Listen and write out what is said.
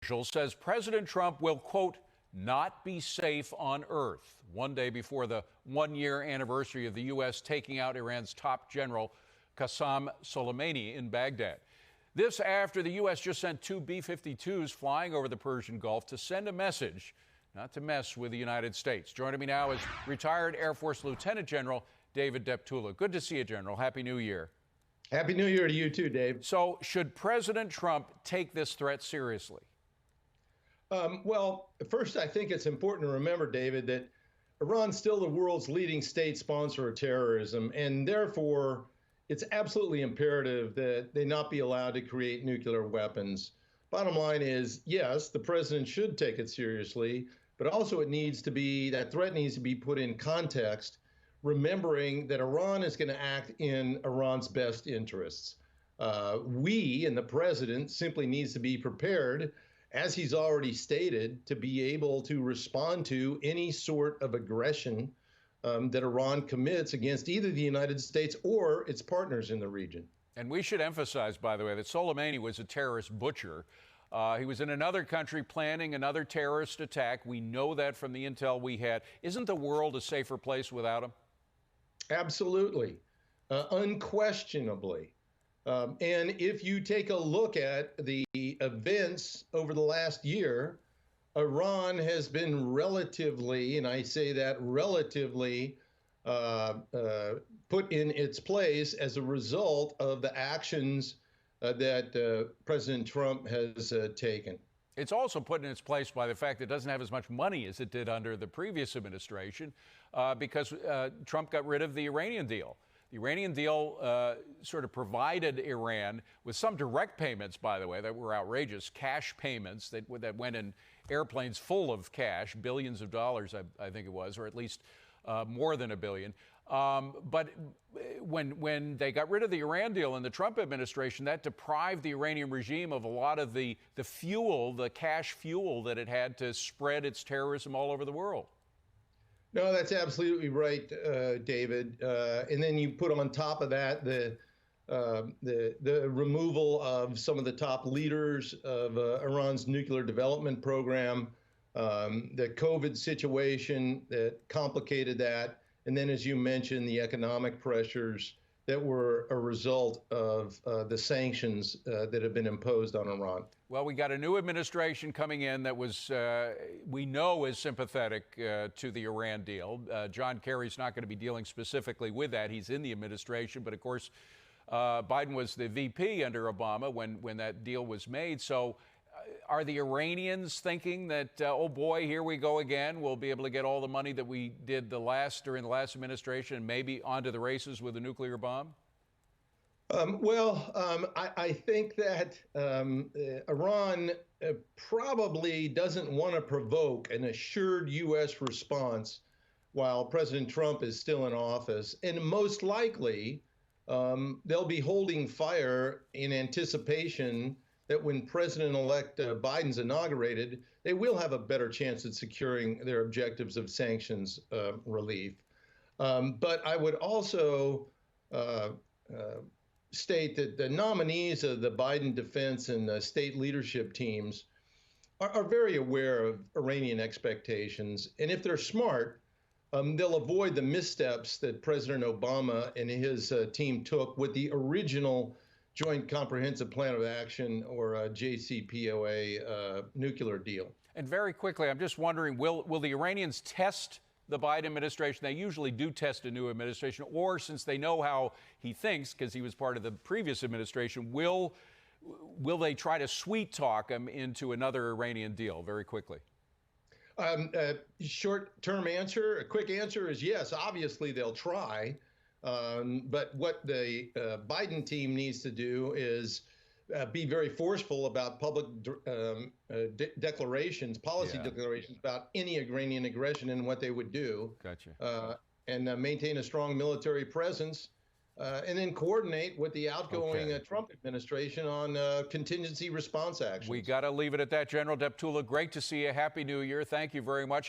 Says President Trump will, quote, not be safe on Earth, one day before the one-year anniversary of the U.S. taking out Iran's top general, Qasem Soleimani, in Baghdad. This after the U.S. just sent two B-52s flying over the Persian Gulf to send a message not to mess with the United States. Joining me now is retired Air Force Lieutenant General David Deptula. Good to see you, General. Happy New Year. Happy New Year to you too, Dave. So should President Trump take this threat seriously? Well, first, I think it's important to remember, David, that Iran's still the world's leading state sponsor of terrorism, and therefore it's absolutely imperative that they not be allowed to create nuclear weapons. Bottom line is, yes, the president should take it seriously, but also that threat needs to be put in context, remembering that Iran is going to act in Iran's best interests. We and the president simply needs to be prepared, as he's already stated, to be able to respond to any sort of aggression that Iran commits against either the United States or its partners in the region. And we should emphasize, by the way, that Soleimani was a terrorist butcher. He was in another country planning another terrorist attack. We know that from the intel we had. Isn't the world a safer place without him? Absolutely, unquestionably. And if you take a look at the events over the last year, Iran has been relatively, and I say that relatively, put in its place as a result of the actions that President Trump has taken. It's also put in its place by the fact that it doesn't have as much money as it did under the previous administration because Trump got rid of the Iranian deal. The Iranian deal sort of provided Iran with some direct payments, by the way, that were outrageous, cash payments that went in airplanes full of cash, billions of dollars, I think it was, or at least more than $1 billion. But when they got rid of the Iran deal in the Trump administration, that deprived the Iranian regime of a lot of the fuel, the cash fuel that it had to spread its terrorism all over the world. No, that's absolutely right, David. And then you put on top of that the removal of some of the top leaders of Iran's nuclear development program, the COVID situation that complicated that, and then, as you mentioned, the economic pressures that were a result of the sanctions that have been imposed on Iran. Well, we got a new administration coming in that was, we know, is sympathetic to the Iran deal. John Kerry's not going to be dealing specifically with that. He's in the administration, but of course, Biden was the VP under Obama when that deal was made. So are the Iranians thinking that, oh boy, here we go again, we'll be able to get all the money that we did during the last administration and maybe onto the races with a nuclear bomb? I think that Iran probably doesn't want to provoke an assured U.S. response while President Trump is still in office. And most likely, they'll be holding fire in anticipation that when President-elect Biden's inaugurated, they will have a better chance at securing their objectives of sanctions relief. But I would also state that the nominees of the Biden defense and the state leadership teams are very aware of Iranian expectations. And if they're smart, they'll avoid the missteps that President Obama and his team took with the original Joint Comprehensive Plan of Action, or JCPOA nuclear deal. And very quickly, I'm just wondering, will the Iranians test the Biden administration? They usually do test a new administration, or since they know how he thinks, because he was part of the previous administration, will they try to sweet talk him into another Iranian deal? Very quickly. Short-term answer, a quick answer is yes. Obviously, they'll try. But what the Biden team needs to do is be very forceful about public declarations, policy declarations about any Iranian aggression and what they would do. Gotcha. And maintain a strong military presence, and then coordinate with the outgoing Trump administration on contingency response actions. We got to leave it at that. General Deptula, great to see you. Happy New Year. Thank you very much.